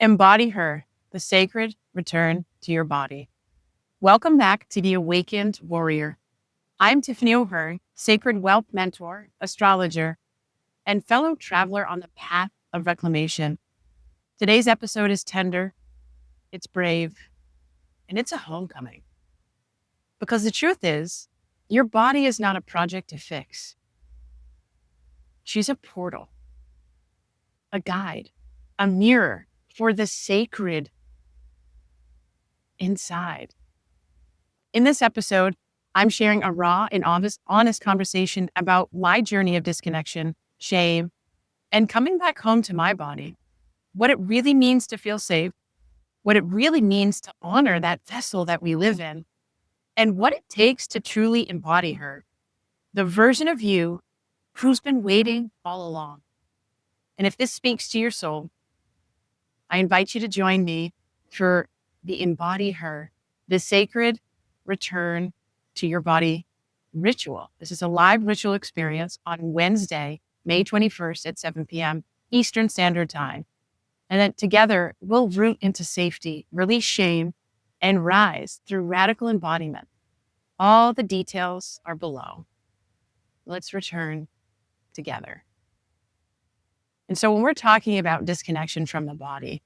Embody her, the sacred return to your body. Welcome back to the Awakened Warrior. I'm Tiffany O'Hearn, sacred wealth mentor, astrologer, and fellow traveler on the path of reclamation. Today's episode is tender, it's brave, and it's a homecoming. Because the truth is, your body is not a project to fix. She's a portal, a guide, a mirror for the sacred inside. In this episode, I'm sharing a raw and honest conversation about my journey of disconnection, shame, and coming back home to my body. What it really means to feel safe, what it really means to honor that vessel that we live in, and what it takes to truly embody her, the version of you who's been waiting all along. And if this speaks to your soul, I invite you to join me for the Embody Her, the sacred return to your body ritual. This is a live ritual experience on Wednesday, May 21st at 7 p.m. Eastern Standard Time. And then together, we'll root into safety, release shame, and rise through radical embodiment. All the details are below. Let's return together. And so when we're talking about disconnection from the body,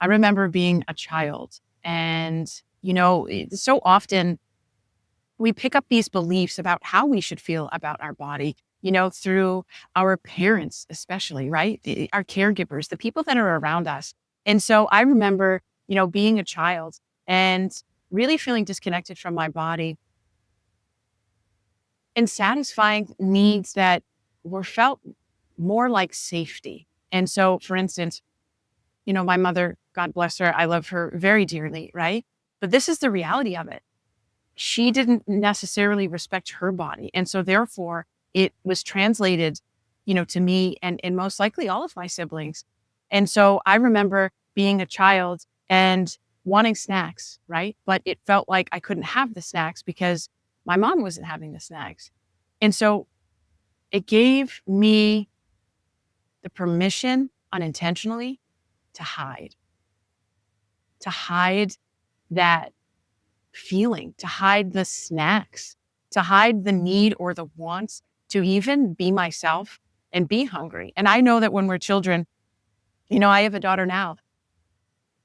I remember being a child and, so often we pick up these beliefs about how we should feel about our body, through our parents, especially, right? Our caregivers, the people that are around us. And so I remember, being a child and really feeling disconnected from my body and satisfying needs that were felt more like safety. And so, for instance, my mother, God bless her, I love her very dearly, right? But this is the reality of it. She didn't necessarily respect her body. And so therefore, it was translated, to me and most likely all of my siblings. And so I remember being a child and wanting snacks, right? But it felt like I couldn't have the snacks because my mom wasn't having the snacks. And so it gave me the permission unintentionally to hide that feeling, to hide the snacks, to hide the need or the wants to even be myself and be hungry. And I know that when we're children, I have a daughter now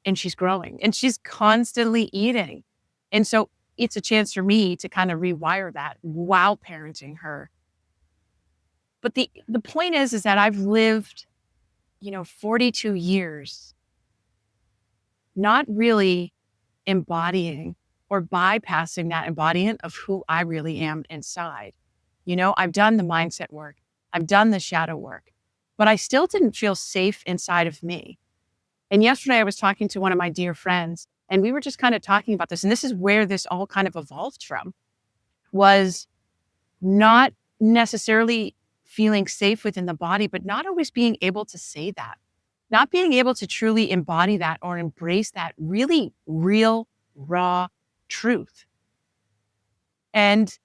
and she's growing and she's constantly eating. And so it's a chance for me to kind of rewire that while parenting her. But the point is that I've lived, 42 years, not really embodying or bypassing that embodiment of who I really am inside. I've done the mindset work. I've done the shadow work, but I still didn't feel safe inside of me. And yesterday I was talking to one of my dear friends and we were just kind of talking about this. And this is where this all kind of evolved from, was not necessarily feeling safe within the body, but not always being able to say that, not being able to truly embody that or embrace that really real, raw truth. And,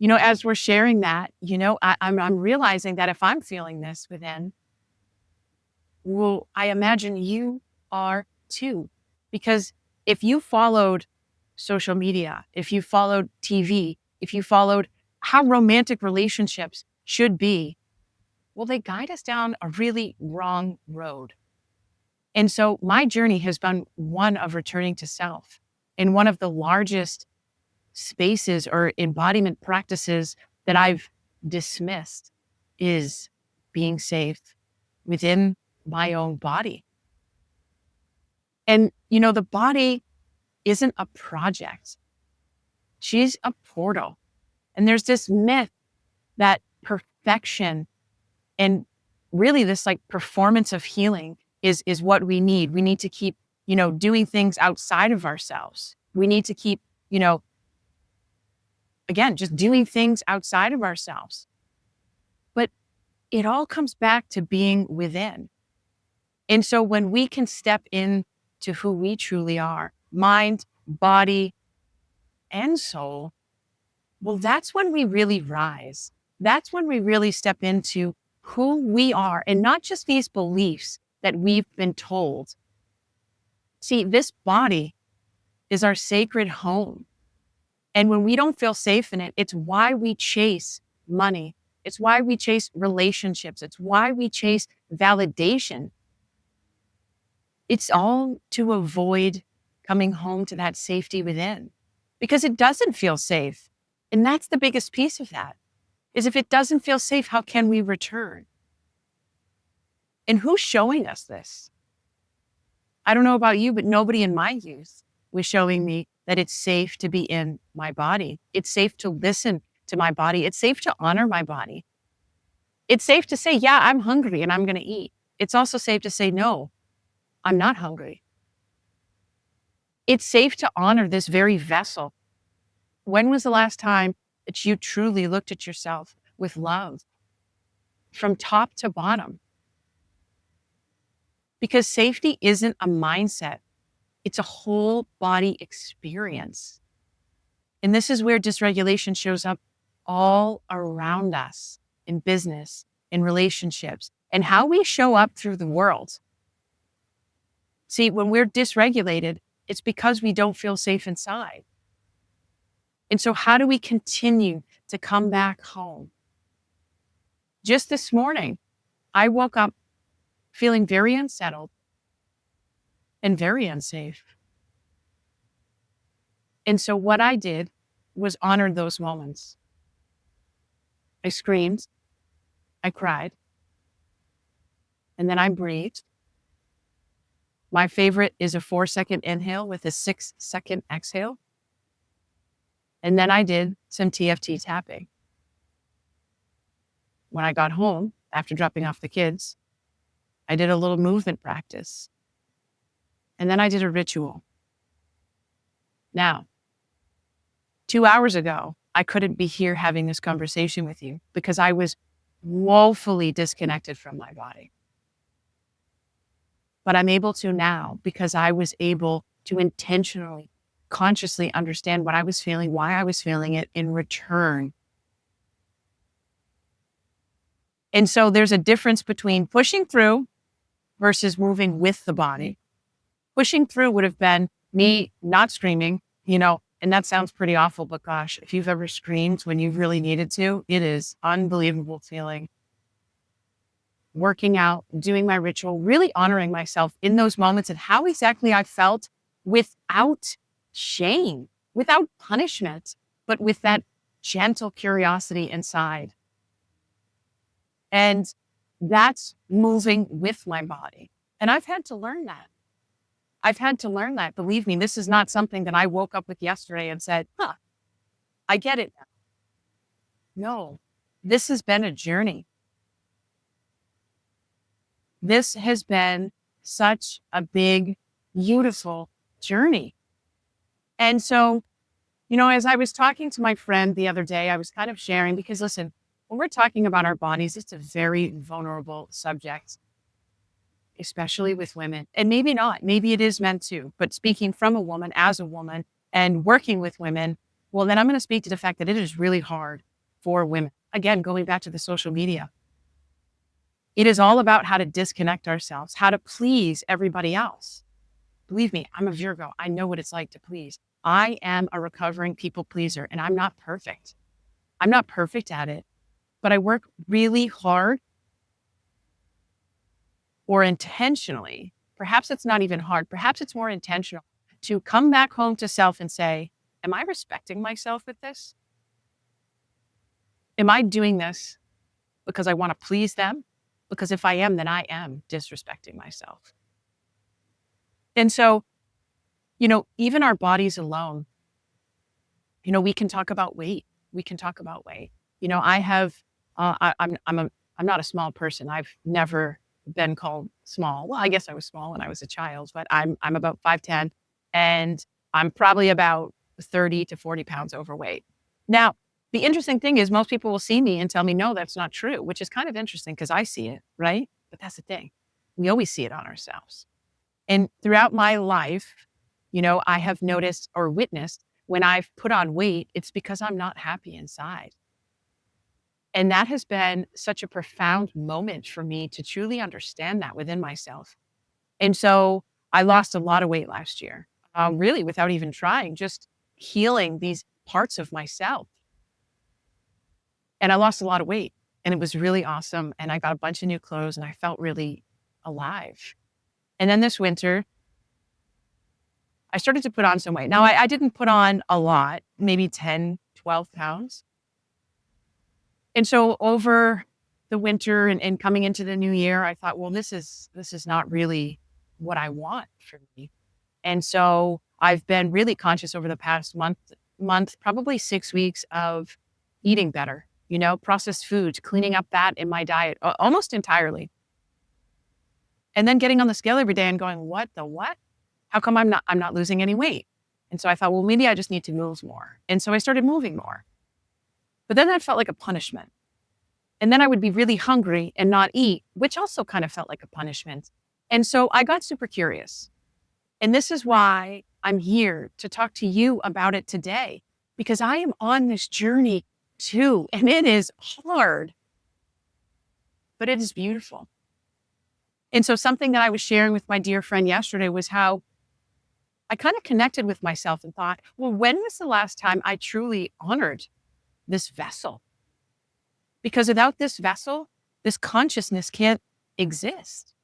as we're sharing that, I'm realizing that if I'm feeling this within, well, I imagine you are too. Because if you followed social media, if you followed TV, if you followed how romantic relationships should be, well, they guide us down a really wrong road. And so my journey has been one of returning to self. And one of the largest spaces or embodiment practices that I've dismissed is being safe within my own body. And, the body isn't a project. She's a portal. And there's this myth that perfection and really this like performance of healing is what we need. We need to keep, doing things outside of ourselves. We need to keep, again, just doing things outside of ourselves. But it all comes back to being within. And so when we can step into who we truly are, mind, body, and soul, well, that's when we really rise. That's when we really step into who we are, and not just these beliefs, that we've been told. See, this body is our sacred home. And when we don't feel safe in it, it's why we chase money. It's why we chase relationships. It's why we chase validation. It's all to avoid coming home to that safety within because it doesn't feel safe. And that's the biggest piece of that is if it doesn't feel safe, how can we return? And who's showing us this? I don't know about you, but nobody in my youth was showing me that it's safe to be in my body. It's safe to listen to my body. It's safe to honor my body. It's safe to say, yeah, I'm hungry and I'm going to eat. It's also safe to say, no, I'm not hungry. It's safe to honor this very vessel. When was the last time that you truly looked at yourself with love from top to bottom? Because safety isn't a mindset. It's a whole body experience. And this is where dysregulation shows up all around us in business, in relationships, and how we show up through the world. See, when we're dysregulated, it's because we don't feel safe inside. And so how do we continue to come back home? Just this morning, I woke up feeling very unsettled and very unsafe. And so what I did was honor those moments. I screamed, I cried, and then I breathed. My favorite is a 4-second inhale with a 6-second exhale. And then I did some TFT tapping. When I got home, after dropping off the kids, I did a little movement practice. And then I did a ritual. Now, 2 hours ago, I couldn't be here having this conversation with you because I was woefully disconnected from my body. But I'm able to now because I was able to intentionally, consciously understand what I was feeling, why I was feeling it in return. And so there's a difference between pushing through versus moving with the body. Pushing through would have been me not screaming, and that sounds pretty awful, but gosh, if you've ever screamed when you really needed to, it is unbelievable feeling. Working out, doing my ritual, really honoring myself in those moments and how exactly I felt without shame, without punishment, but with that gentle curiosity inside. And that's moving with my body. And I've had to learn that. Believe me, this is not something that I woke up with yesterday and said, I get it now. No, this has been a journey. This has been such a big, beautiful journey. And so, as I was talking to my friend the other day, I was kind of sharing because listen, when we're talking about our bodies, it's a very vulnerable subject, especially with women. And maybe not, maybe it is men too, but speaking from a woman as a woman and working with women, well, then I'm going to speak to the fact that it is really hard for women. Again, going back to the social media, it is all about how to disconnect ourselves, how to please everybody else. Believe me, I'm a Virgo. I know what it's like to please. I am a recovering people pleaser and I'm not perfect. I'm not perfect at it, but I work really hard or intentionally. Perhaps it's not even hard. Perhaps it's more intentional to come back home to self and say, am I respecting myself with this? Am I doing this because I want to please them? Because if I am, then I am disrespecting myself. And so, even our bodies alone, we can talk about weight. I have, I'm not a small person. I've never been called small. Well, I guess I was small when I was a child, but I'm about 5'10", and I'm probably about 30 to 40 pounds overweight. Now, the interesting thing is most people will see me and tell me, no, that's not true, which is kind of interesting because I see it, right? But that's the thing. We always see it on ourselves. And throughout my life, I have noticed or witnessed when I've put on weight, it's because I'm not happy inside. And that has been such a profound moment for me to truly understand that within myself. And so I lost a lot of weight last year, really without even trying, just healing these parts of myself. And I lost a lot of weight and it was really awesome. And I got a bunch of new clothes and I felt really alive. And then this winter, I started to put on some weight. Now, I didn't put on a lot, maybe 10, 12 pounds. And so over the winter and coming into the new year, I thought, well, this is not really what I want for me. And so I've been really conscious over the past month, probably 6 weeks of eating better, processed foods, cleaning up that in my diet almost entirely. And then getting on the scale every day and going, what the what? How come I'm not losing any weight? And so I thought, well, maybe I just need to move more. And so I started moving more. But then that felt like a punishment. And then I would be really hungry and not eat, which also kind of felt like a punishment. And so I got super curious. And this is why I'm here to talk to you about it today, because I am on this journey too. And it is hard, but it is beautiful. And so something that I was sharing with my dear friend yesterday was how I kind of connected with myself and thought, well, when was the last time I truly honored this vessel? Because without this vessel, this consciousness can't exist.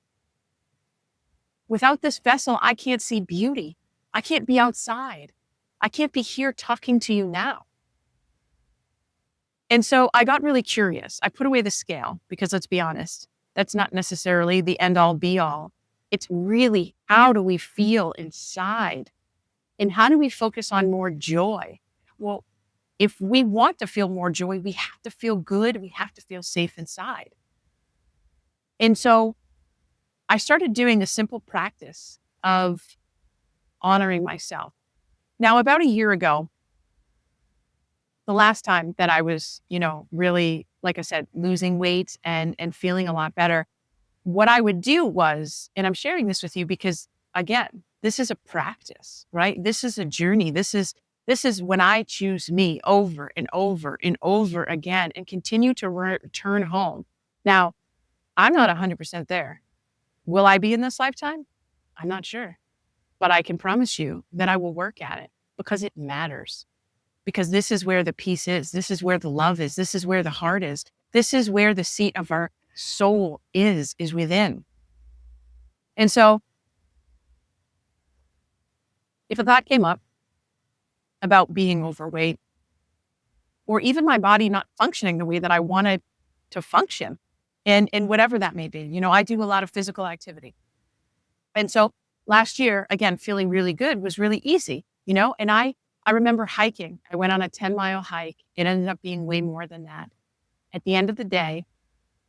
Without this vessel, I can't see beauty. I can't be outside. I can't be here talking to you now. And so I got really curious. I put away the scale because let's be honest, that's not necessarily the end all be all. It's really how do we feel inside? And how do we focus on more joy? Well, if we want to feel more joy, we have to feel good. We have to feel safe inside. And so I started doing a simple practice of honoring myself. Now, about a year ago, the last time that I was, really, like I said, losing weight and feeling a lot better, what I would do was, and I'm sharing this with you because, again, this is a practice, right? This is a journey. This is when I choose me over and over and over again and continue to return home. Now, I'm not 100% there. Will I be in this lifetime? I'm not sure. But I can promise you that I will work at it because it matters. Because this is where the peace is. This is where the love is. This is where the heart is. This is where the seat of our soul is within. And so if a thought came up about being overweight or even my body not functioning the way that I wanted to function, and whatever that may be, I do a lot of physical activity. And so last year, again, feeling really good was really easy, and I remember hiking. I went on a 10-mile hike. It ended up being way more than that. At the end of the day,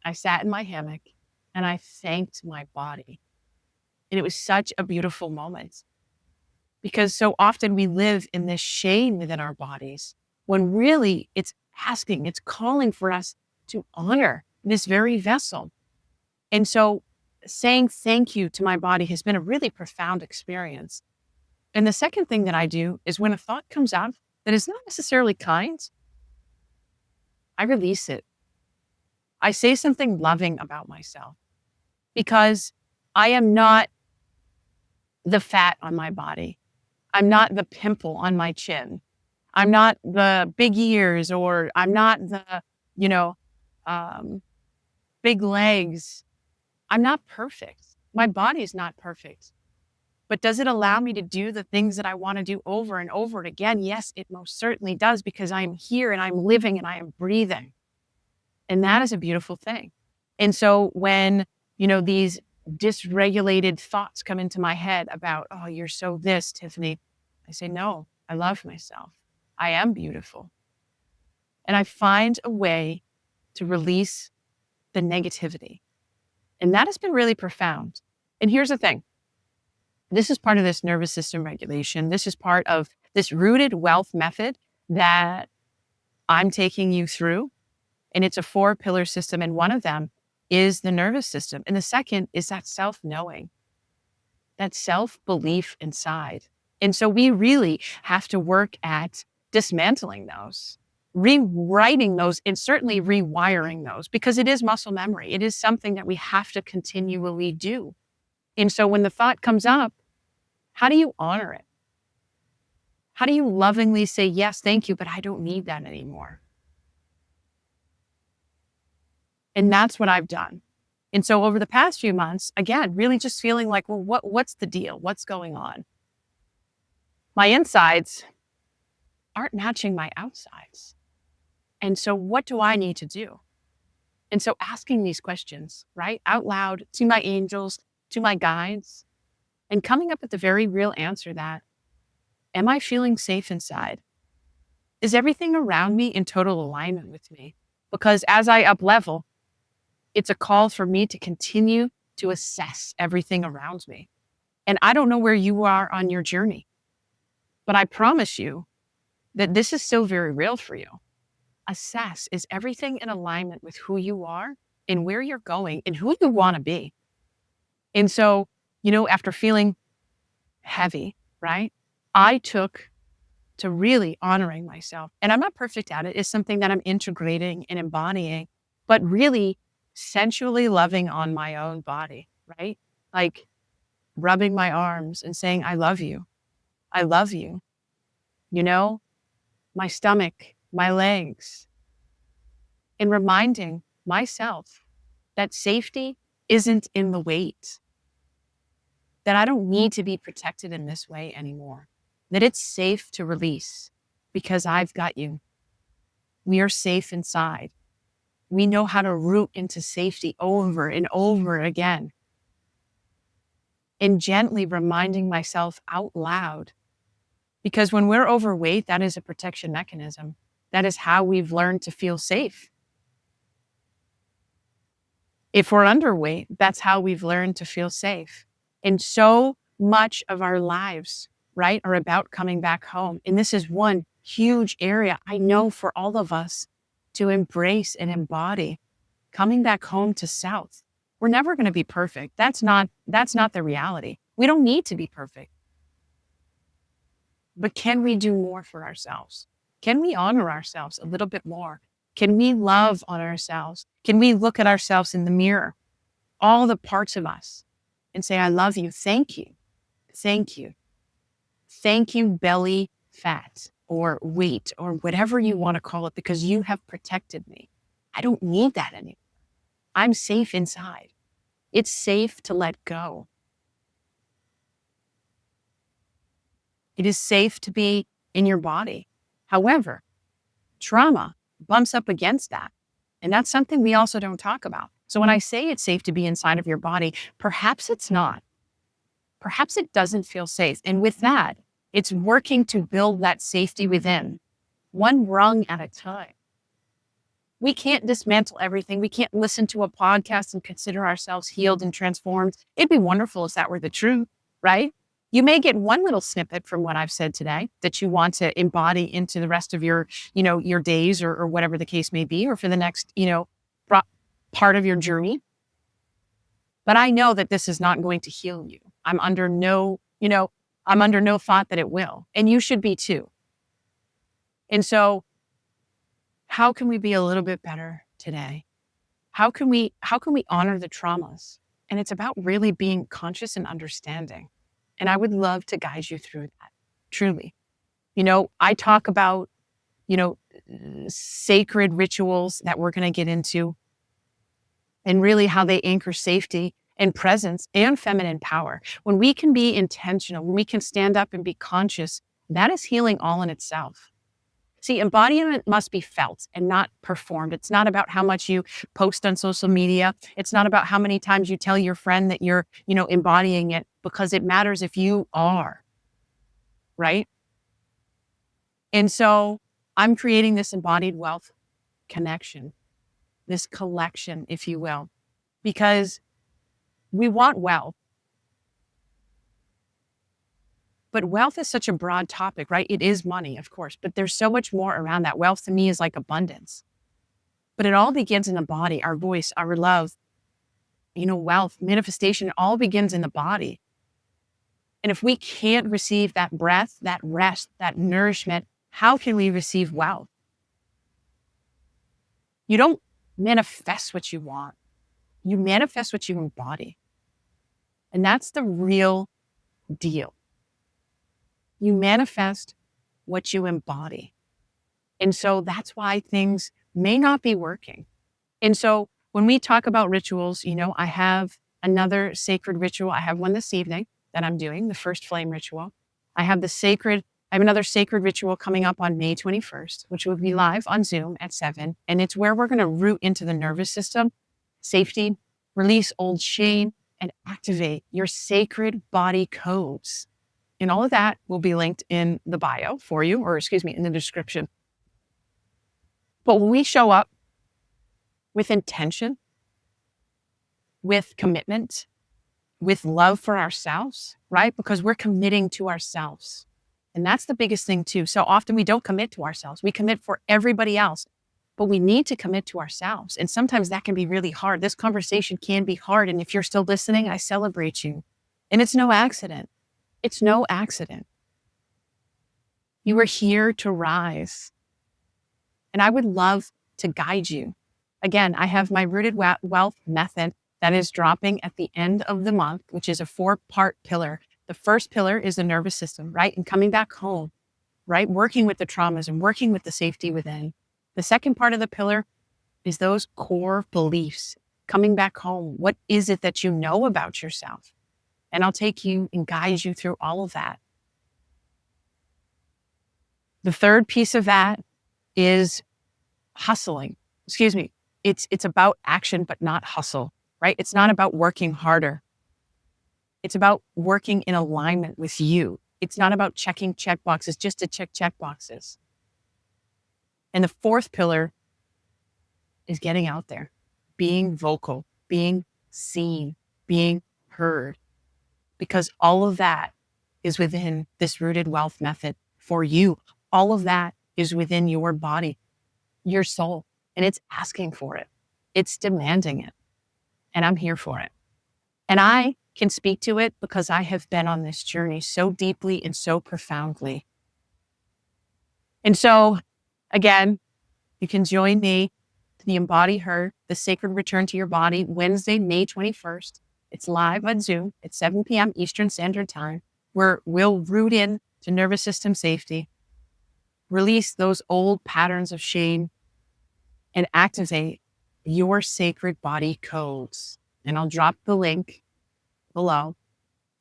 I sat in my hammock and I thanked my body. And it was such a beautiful moment because so often we live in this shame within our bodies when really it's calling for us to honor this very vessel. And so saying thank you to my body has been a really profound experience. And the second thing that I do is when a thought comes up that is not necessarily kind, I release it. I say something loving about myself because I am not the fat on my body. I'm not the pimple on my chin. I'm not the big ears, or I'm not the, um, big legs. I'm not perfect. My body's not perfect. But does it allow me to do the things that I want to do over and over again? Yes, it most certainly does, because I'm here and I'm living and I am breathing. And that is a beautiful thing. And so when, these dysregulated thoughts come into my head about, oh, you're so this, Tiffany, I say, no, I love myself. I am beautiful. And I find a way to release the negativity. And that has been really profound. And here's the thing. This is part of this nervous system regulation. This is part of this rooted wealth method that I'm taking you through. And it's a 4-pillar system. And one of them is the nervous system. And the second is that self-knowing, that self-belief inside. And so we really have to work at dismantling those. rewriting those and certainly rewiring those, because it is muscle memory. It is something that we have to continually do. And so when the thought comes up, how do you honor it? How do you lovingly say, yes, thank you, but I don't need that anymore? And that's what I've done. And so over the past few months, again, really just feeling like, well, what's the deal? What's going on? My insides aren't matching my outsides. And so what do I need to do? And so asking these questions, right, out loud to my angels, to my guides, and coming up with the very real answer that, am I feeling safe inside? Is everything around me in total alignment with me? Because as I up level, it's a call for me to continue to assess everything around me. And I don't know where you are on your journey, but I promise you that this is still very real for you. Assess, is everything in alignment with who you are and where you're going and who you want to be? And so, after feeling heavy, right, I took to really honoring myself. And I'm not perfect at it. It's something that I'm integrating and embodying, but really sensually loving on my own body, right? Like rubbing my arms and saying, I love you. I love you. My stomach, my legs, and reminding myself that safety isn't in the weight, that I don't need to be protected in this way anymore, that it's safe to release because I've got you. We are safe inside. We know how to root into safety over and over again. And gently reminding myself out loud, because when we're overweight, that is a protection mechanism. That is how we've learned to feel safe. If we're underweight, that's how we've learned to feel safe. And so much of our lives, right, are about coming back home. And this is one huge area I know for all of us to embrace and embody, coming back home to self. We're never going to be perfect. That's not the reality. We don't need to be perfect. But can we do more for ourselves? Can we honor ourselves a little bit more? Can we love on ourselves? Can we look at ourselves in the mirror, all the parts of us, and say, I love you. Thank you. Thank you. Thank you, belly fat or weight or whatever you want to call it, because you have protected me. I don't need that anymore. I'm safe inside. It's safe to let go. It is safe to be in your body. However, trauma bumps up against that. And that's something we also don't talk about. So when I say it's safe to be inside of your body, perhaps it's not. Perhaps it doesn't feel safe. And with that, it's working to build that safety within, one rung at a time. We can't dismantle everything. We can't listen to a podcast and consider ourselves healed and transformed. It'd be wonderful if that were the truth, right? You may get one little snippet from what I've said today that you want to embody into the rest of your, your days or whatever the case may be, or for the next, part of your journey. But I know that this is not going to heal you. I'm under no thought that it will. And you should be too. And so how can we be a little bit better today? How can we honor the traumas? And it's about really being conscious and understanding. And I would love to guide you through that, truly. I talk about, sacred rituals that we're going to get into, and really how they anchor safety and presence and feminine power. When we can be intentional, when we can stand up and be conscious, that is healing all in itself. See, embodiment must be felt and not performed. It's not about how much you post on social media. It's not about how many times you tell your friend that you're, embodying it, because it matters if you are, right? And so I'm creating this embodied wealth connection, this collection, if you will, because we want wealth. But wealth is such a broad topic, right? It is money, of course, but there's so much more around that. Wealth to me is like abundance. But it all begins in the body, our voice, our love, wealth, manifestation, it all begins in the body. And if we can't receive that breath, that rest, that nourishment, how can we receive wealth? You don't manifest what you want. You manifest what you embody. And that's the real deal. You manifest what you embody. And so that's why things may not be working. And so when we talk about rituals, I have another sacred ritual. I have one this evening that I'm doing, the first flame ritual. I have another sacred ritual coming up on May 21st, which will be live on Zoom at 7. And it's where we're going to root into the nervous system, safety, release old shame, and activate your sacred body codes. And all of that will be linked in the bio for you, in the description. But when we show up with intention, with commitment, with love for ourselves, right? Because we're committing to ourselves. And that's the biggest thing too. So often we don't commit to ourselves. We commit for everybody else, but we need to commit to ourselves. And sometimes that can be really hard. This conversation can be hard. And if you're still listening, I celebrate you. And it's no accident. It's no accident. You are here to rise. And I would love to guide you. Again, I have my Rooted Wealth method that is dropping at the end of the month, which is a 4-part pillar. The first pillar is the nervous system, right? And coming back home, right? Working with the traumas and working with the safety within. The second part of the pillar is those core beliefs. Coming back home, what is it that you know about yourself? And I'll take you and guide you through all of that. The third piece of that is hustling. It's about action, but not hustle, right? It's not about working harder. It's about working in alignment with you. It's not about checking check boxes just to check boxes. And the fourth pillar is getting out there, being vocal, being seen, being heard, because all of that is within this Rooted Wealth method for you. All of that is within your body, your soul, and it's asking for it. It's demanding it. And I'm here for it. And I can speak to it because I have been on this journey so deeply and so profoundly. And so, again, you can join me to the Embody Her, the Sacred Return to Your Body, Wednesday, May 21st. It's live on Zoom at 7 p.m. Eastern Standard Time, where we'll root in to nervous system safety, release those old patterns of shame, and activate your sacred body codes. And I'll drop the link below.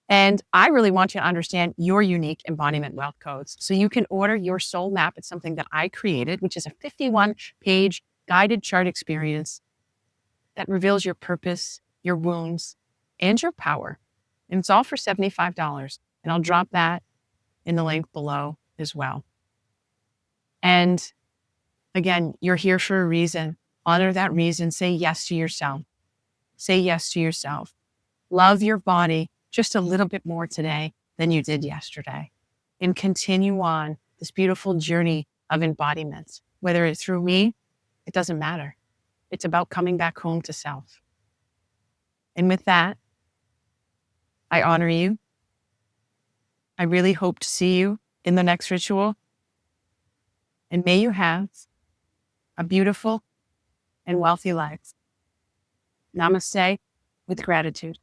And I really want you to understand your unique embodiment wealth codes. So you can order your soul map. It's something that I created, which is a 51-page guided chart experience that reveals your purpose, your wounds, and your power. And it's all for $75. And I'll drop that in the link below as well. And again, you're here for a reason. Honor that reason. Say yes to yourself. Say yes to yourself. Love your body just a little bit more today than you did yesterday. And continue on this beautiful journey of embodiment. Whether it's through me, it doesn't matter. It's about coming back home to self. And with that, I honor you. I really hope to see you in the next ritual. And may you have a beautiful and wealthy life. Namaste with gratitude.